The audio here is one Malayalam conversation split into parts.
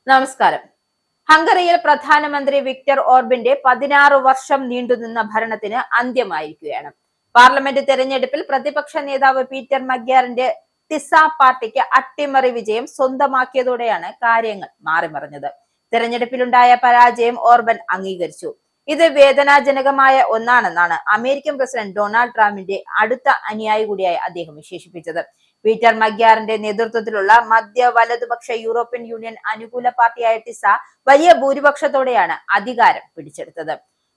നമസ്കാരം. ഹംഗറിയിൽ പ്രധാനമന്ത്രി വിക്ടർ ഓർബിന്റെ 16 വർഷം നീണ്ടുനിന്ന ഭരണത്തിന് അന്ത്യമായിരിക്കുകയാണ്. പാർലമെന്റ് തെരഞ്ഞെടുപ്പിൽ പ്രതിപക്ഷ നേതാവ് പീറ്റർ മഗ്യാറിന്റെ ടിസ പാർട്ടിക്ക് അട്ടിമറി വിജയം സ്വന്തമാക്കിയതോടെയാണ് കാര്യങ്ങൾ മാറിമറിഞ്ഞത്. തെരഞ്ഞെടുപ്പിലുണ്ടായ പരാജയം ഓർബൻ അംഗീകരിച്ചു. ഇത് വേദനാജനകമായ ഒന്നാണെന്നാണ് അമേരിക്കൻ പ്രസിഡന്റ് ഡൊണാൾഡ് ട്രംപിന്റെ അടുത്ത അനുയായി കൂടിയായ അദ്ദേഹം വിശേഷിപ്പിച്ചത്. പീറ്റർ മഗ്യാറിന്റെ നേതൃത്വത്തിലുള്ള മധ്യ വലതുപക്ഷ യൂറോപ്യൻ യൂണിയൻ അനുകൂല പാർട്ടിയായ ടിസ വലിയ ഭൂരിപക്ഷത്തോടെയാണ് അധികാരം പിടിച്ചെടുത്തത്.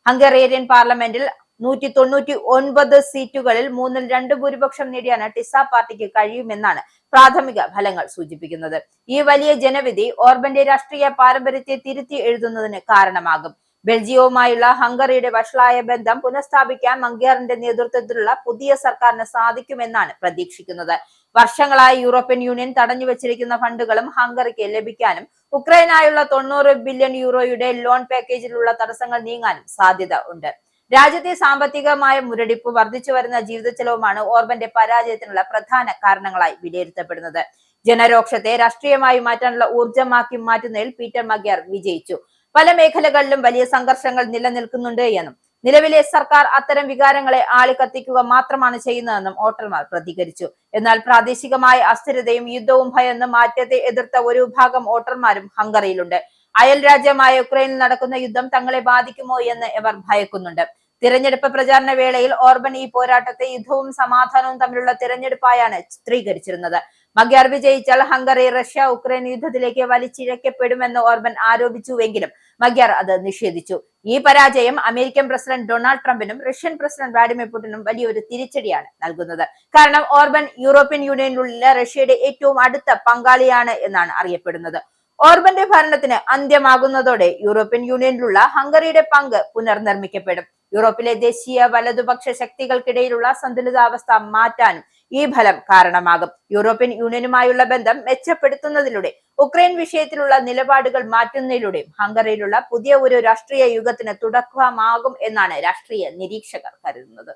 ഹംഗേറിയൻ പാർലമെന്റിൽ 199 സീറ്റുകളിൽ 2/3 ഭൂരിപക്ഷം നേടിയാണ് ടിസ പാർട്ടിക്ക് കഴിയുമെന്നാണ് പ്രാഥമിക ഫലങ്ങൾ സൂചിപ്പിക്കുന്നത്. ഈ വലിയ ജനവിധി ഓർബന്റെ രാഷ്ട്രീയ പാരമ്പര്യത്തെ തിരുത്തി എഴുതുന്നതിന് കാരണമാകും. ബെൽജിയവുമായുള്ള ഹംഗറിയുടെ വഷളായ ബന്ധം പുനഃസ്ഥാപിക്കാൻ മഗ്യാറിന്റെ നേതൃത്വത്തിലുള്ള പുതിയ സർക്കാരിന് സാധിക്കുമെന്നാണ് പ്രതീക്ഷിക്കുന്നത്. വർഷങ്ങളായി യൂറോപ്യൻ യൂണിയൻ തടഞ്ഞുവച്ചിരിക്കുന്ന ഫണ്ടുകളും ഹംഗറിക്ക് ലഭിക്കാനും ഉക്രൈനായുള്ള 90 ബില്യൺ യൂറോയുടെ ലോൺ പാക്കേജിലുള്ള തടസ്സങ്ങൾ നീങ്ങാനും സാധ്യത ഉണ്ട്. രാജ്യത്തെ സാമ്പത്തികമായ മുരടിപ്പ്, വർദ്ധിച്ചു വരുന്ന ജീവിത ചെലവുമാണ് ഓർബന്റെ പരാജയത്തിനുള്ള പ്രധാന കാരണങ്ങളായി വിലയിരുത്തപ്പെടുന്നത്. ജനരോക്ഷത്തെ രാഷ്ട്രീയമായി മാറ്റാനുള്ള ഊർജമാക്കി മാറ്റുന്നതിൽ പീറ്റർ മഗ്യാർ വിജയിച്ചു. പല മേഖലകളിലും വലിയ സംഘർഷങ്ങൾ നിലനിൽക്കുന്നുണ്ട് എന്നും നിലവിലെ സർക്കാർ അത്തരം വികാരങ്ങളെ ആളിക്കത്തിക്കുക മാത്രമാണ് ചെയ്യുന്നതെന്നും വോട്ടർമാർ പ്രതികരിച്ചു. എന്നാൽ പ്രാദേശികമായ അസ്ഥിരതയും യുദ്ധവും ഭയന്ന് മാറ്റത്തെ എതിർത്ത ഒരു വിഭാഗം വോട്ടർമാരും ഹംഗറിയിലുണ്ട്. അയൽ രാജ്യമായ യുക്രൈനിൽ നടക്കുന്ന യുദ്ധം തങ്ങളെ ബാധിക്കുമോ എന്ന് ഇവർ ഭയക്കുന്നുണ്ട്. തിരഞ്ഞെടുപ്പ് പ്രചാരണ വേളയിൽ ഓർബൻ ഈ പോരാട്ടത്തെ യുദ്ധവും സമാധാനവും തമ്മിലുള്ള തിരഞ്ഞെടുപ്പായാണ് ചിത്രീകരിച്ചിരുന്നത്. മഗ്യാർ വിജയിച്ചാൽ ഹംഗറി റഷ്യ ഉക്രൈൻ യുദ്ധത്തിലേക്ക് വലിച്ചിഴക്കപ്പെടുമെന്ന് ഓർബൻ ആരോപിച്ചുവെങ്കിലും മഗ്യാർ അത് നിഷേധിച്ചു. ഈ പരാജയം അമേരിക്കൻ പ്രസിഡന്റ് ഡൊണാൾഡ് ട്രംപിനും റഷ്യൻ പ്രസിഡന്റ് വ്ളാഡിമിർ പുടിനും വലിയൊരു തിരിച്ചടിയാണ് നൽകുന്നത്. കാരണം ഓർബൻ യൂറോപ്യൻ യൂണിയനിലുള്ള റഷ്യയുടെ ഏറ്റവും അടുത്ത പങ്കാളിയാണ് എന്നാണ് അറിയപ്പെടുന്നത്. ഓർബന്റെ ഭരണത്തിന് അന്ത്യമാകുന്നതോടെ യൂറോപ്യൻ യൂണിയനിലുള്ള ഹംഗറിയുടെ പങ്ക് പുനർനിർമ്മിക്കപ്പെടും. യൂറോപ്പിലെ ദേശീയ വലതുപക്ഷ ശക്തികൾക്കിടയിലുള്ള സന്തുലിതാവസ്ഥ മാറ്റാനും ഈ ഫലം കാരണമാകും. യൂറോപ്യൻ യൂണിയനുമായുള്ള ബന്ധം മെച്ചപ്പെടുത്തുന്നതിലൂടെ ഉക്രൈൻ വിഷയത്തിലുള്ള നിലപാടുകൾ മാറ്റുന്നതിലൂടെയും ഹംഗറിയിലുള്ള പുതിയ ഒരു രാഷ്ട്രീയ യുഗത്തിന് തുടക്കമാകും എന്നാണ് രാഷ്ട്രീയ നിരീക്ഷകർ കരുതുന്നത്.